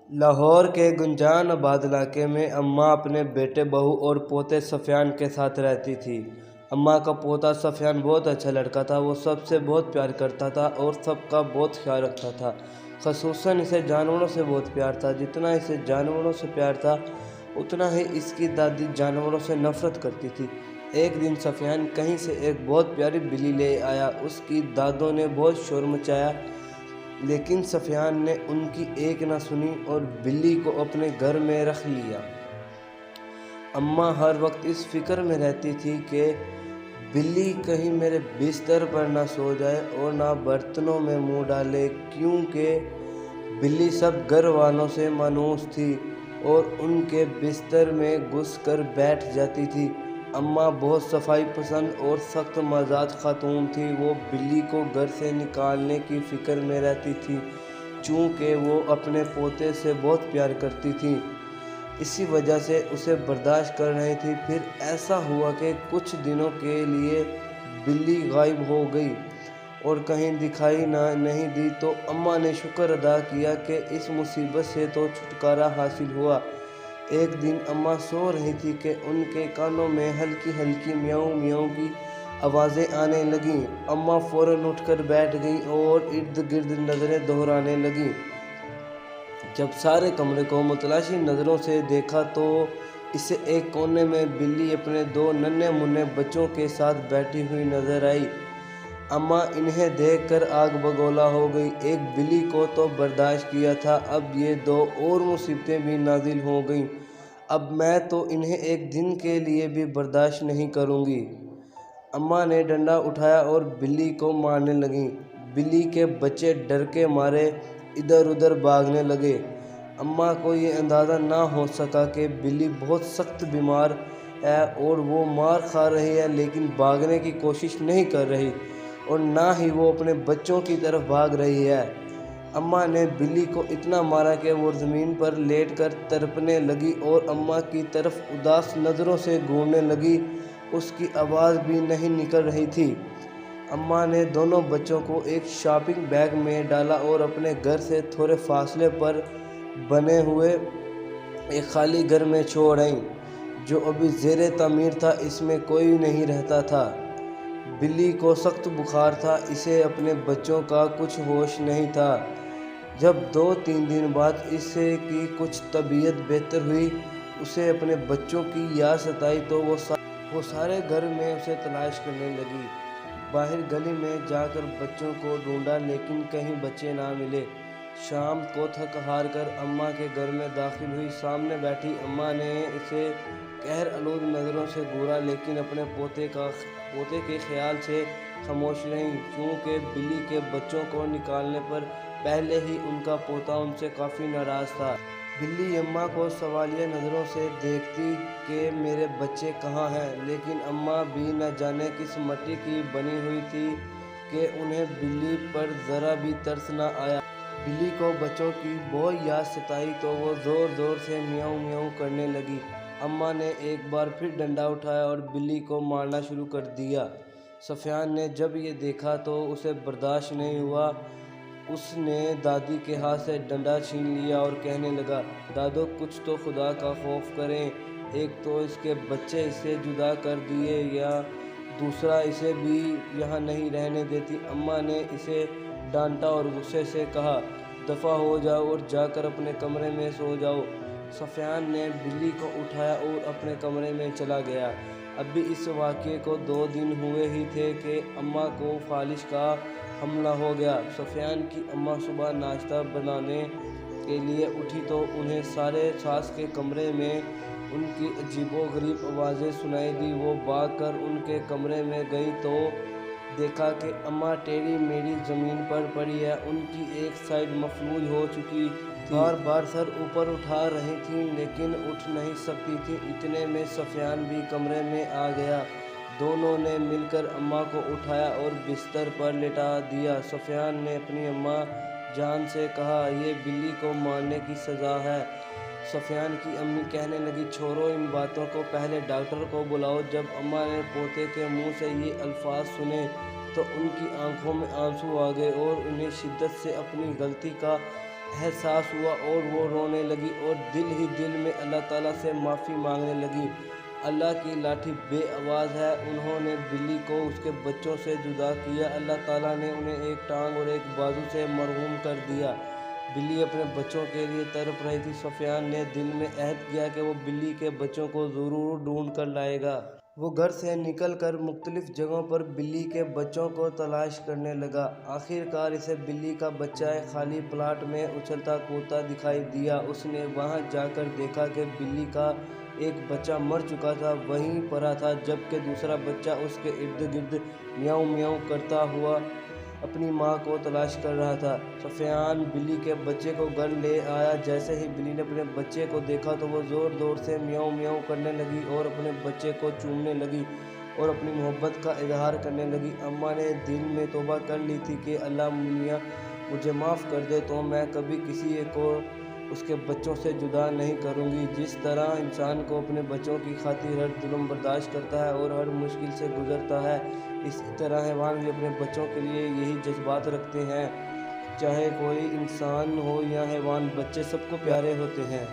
لاہور کے گنجان آباد علاقے میں اماں اپنے بیٹے بہو اور پوتے سفیان کے ساتھ رہتی تھی۔ اماں کا پوتا سفیان بہت اچھا لڑکا تھا۔ وہ سب سے بہت پیار کرتا تھا اور سب کا بہت خیال رکھتا تھا۔ خصوصاً اسے جانوروں سے بہت پیار تھا۔ جتنا اسے جانوروں سے پیار تھا اتنا ہی اس کی دادی جانوروں سے نفرت کرتی تھی۔ ایک دن سفیان کہیں سے ایک بہت پیاری بلی لے آیا۔ اس کی دادوں نے بہت شور مچایا لیکن سفیان نے ان کی ایک نہ سنی اور بلی کو اپنے گھر میں رکھ لیا۔ اماں ہر وقت اس فکر میں رہتی تھی کہ بلی کہیں میرے بستر پر نہ سو جائے اور نہ برتنوں میں منہ ڈالے، کیونکہ بلی سب گھر والوں سے مانوس تھی اور ان کے بستر میں گھس کر بیٹھ جاتی تھی۔ اماں بہت صفائی پسند اور سخت مزاج خاتون تھی۔ وہ بلی کو گھر سے نکالنے کی فکر میں رہتی تھی چونکہ وہ اپنے پوتے سے بہت پیار کرتی تھی، اسی وجہ سے اسے برداشت کر رہی تھی۔ پھر ایسا ہوا کہ کچھ دنوں کے لیے بلی غائب ہو گئی اور کہیں دکھائی نہیں دی تو اماں نے شکر ادا کیا کہ اس مصیبت سے تو چھٹکارا حاصل ہوا۔ ایک دن اماں سو رہی تھی کہ ان کے کانوں میں ہلکی ہلکی میاؤں میاؤں کی آوازیں آنے لگیں۔ اماں فوراً اٹھ کر بیٹھ گئیں اور ارد گرد نظریں دوڑانے لگیں۔ جب سارے کمرے کو متلاشی نظروں سے دیکھا تو اسے ایک کونے میں بلی اپنے دو ننھے منھے بچوں کے ساتھ بیٹھی ہوئی نظر آئی۔ اماں انہیں دیکھ کر آگ بگولا ہو گئی۔ ایک بلی کو تو برداشت کیا تھا، اب یہ دو اور مصیبتیں بھی نازل ہو گئیں۔ اب میں تو انہیں ایک دن کے لیے بھی برداشت نہیں کروں گی۔ اماں نے ڈنڈا اٹھایا اور بلی کو مارنے لگیں۔ بلی کے بچے ڈر کے مارے ادھر ادھر بھاگنے لگے۔ اماں کو یہ اندازہ نہ ہو سکا کہ بلی بہت سخت بیمار ہے اور وہ مار کھا رہی ہے لیکن بھاگنے کی کوشش نہیں کر رہی اور نہ ہی وہ اپنے بچوں کی طرف بھاگ رہی ہے۔ اماں نے بلی کو اتنا مارا کہ وہ زمین پر لیٹ کر تڑپنے لگی اور اماں کی طرف اداس نظروں سے گھورنے لگی۔ اس کی آواز بھی نہیں نکل رہی تھی۔ اماں نے دونوں بچوں کو ایک شاپنگ بیگ میں ڈالا اور اپنے گھر سے تھوڑے فاصلے پر بنے ہوئے ایک خالی گھر میں چھوڑ آئیں جو ابھی زیر تعمیر تھا۔ اس میں کوئی نہیں رہتا تھا۔ بلی کو سخت بخار تھا، اسے اپنے بچوں کا کچھ ہوش نہیں تھا۔ جب 2-3 دن بعد اس کی کچھ طبیعت بہتر ہوئی، اسے اپنے بچوں کی یاد ستائی تو وہ سارے گھر میں اسے تلاش کرنے لگی۔ باہر گلی میں جا کر بچوں کو ڈھونڈا لیکن کہیں بچے نہ ملے۔ شام کو تھک ہار کر اماں کے گھر میں داخل ہوئی۔ سامنے بیٹھی اماں نے اسے قہر آلود نظروں سے گھورا لیکن اپنے پوتے کے خیال سے خاموش رہیں، کیونکہ بلی کے بچوں کو نکالنے پر پہلے ہی ان کا پوتا ان سے کافی ناراض تھا۔ بلی اماں کو سوالیہ نظروں سے دیکھتی کہ میرے بچے کہاں ہیں، لیکن اماں بھی نہ جانے کس مٹی کی بنی ہوئی تھی کہ انہیں بلی پر ذرا بھی ترس نہ آیا۔ بلی کو بچوں کی بہت یاد ستائی تو وہ زور زور سے میاؤں میاؤں کرنے لگی۔ اماں نے ایک بار پھر ڈنڈا اٹھایا اور بلی کو مارنا شروع کر دیا۔ سفیان نے جب یہ دیکھا تو اسے برداشت نہیں ہوا۔ اس نے دادی کے ہاتھ سے ڈنڈا چھین لیا اور کہنے لگا، دادو کچھ تو خدا کا خوف کریں، ایک تو اس کے بچے اسے جدا کر دیے یا دوسرا اسے بھی یہاں نہیں رہنے دیتی۔ اماں نے اسے ڈانٹا اور غصے سے کہا، دفع ہو جاؤ اور جا کر اپنے کمرے میں سو جاؤ۔ سفیان نے بلی کو اٹھایا اور اپنے کمرے میں چلا گیا۔ ابھی اس واقعے کو 2 دن ہوئے ہی تھے کہ اماں کو فالج کا حملہ ہو گیا۔ سفیان کی اماں صبح ناشتہ بنانے کے لیے اٹھی تو انہیں ساس کے کمرے میں ان کی عجیب و غریب آوازیں سنائی دیں۔ وہ بھاگ کر ان کے کمرے میں گئی تو دیکھا کہ اماں ٹیڑھی میڑھی زمین پر پڑی ہیں۔ ان کی ایک سائیڈ مفلوج ہو چکی تھی، بار بار سر اوپر اٹھا رہی تھیں لیکن اٹھ نہیں سکتی تھیں۔ اتنے میں سفیان بھی کمرے میں آ گیا۔ دونوں نے مل کر اماں کو اٹھایا اور بستر پر لٹا دیا۔ سفیان نے اپنی اماں جان سے کہا، یہ بلی کو مارنے کی سزا ہے۔ سفیان کی امی کہنے لگیں، چھوڑو ان باتوں کو، پہلے ڈاکٹر کو بلاؤ۔ جب اماں نے پوتے کے منہ سے یہ الفاظ سنے تو ان کی آنکھوں میں آنسو آ گئے اور انہیں شدت سے اپنی غلطی کا احساس ہوا اور وہ رونے لگی اور دل ہی دل میں اللہ تعالیٰ سے معافی مانگنے لگی۔ اللہ کی لاٹھی بے آواز ہے، انہوں نے بلی کو اس کے بچوں سے جدا کیا۔ اللہ تعالیٰ نے انہیں ایک ٹانگ اور ایک بازو سے محروم کر دیا۔ بلی اپنے بچوں کے لیے تڑپ رہی تھی۔ سفیان نے دل میں عہد کیا کہ وہ بلی کے بچوں کو ضرور ڈھونڈ کر لائے گا۔ وہ گھر سے نکل کر مختلف جگہوں پر بلی کے بچوں کو تلاش کرنے لگا۔ آخر کار اسے بلی کا بچہ ایک خالی پلاٹ میں اچھلتا کودتا دکھائی دیا۔ اس نے وہاں جا کر دیکھا کہ بلی کا ایک بچہ مر چکا تھا، وہیں پڑا تھا، جبکہ دوسرا بچہ اس کے ارد گرد میاؤں میاؤں کرتا ہوا اپنی ماں کو تلاش کر رہا تھا۔ سفیان بلی کے بچے کو گھر لے آیا۔ جیسے ہی بلی نے اپنے بچے کو دیکھا تو وہ زور زور سے میاؤں میاؤں کرنے لگی اور اپنے بچے کو چومنے لگی اور اپنی محبت کا اظہار کرنے لگی۔ اماں نے دل میں توبہ کر لی تھی کہ اللہ میاں مجھے معاف کر دے تو میں کبھی کسی کو اس کے بچوں سے جدا نہیں کروں گی۔ جس طرح انسان کو اپنے بچوں کی خاطر ہر ظلم برداشت کرتا ہے اور ہر مشکل سے گزرتا ہے، اسی طرح حیوان بھی اپنے بچوں کے لیے یہی جذبات رکھتے ہیں۔ چاہے کوئی انسان ہو یا حیوان، بچے سب کو پیارے ہوتے ہیں۔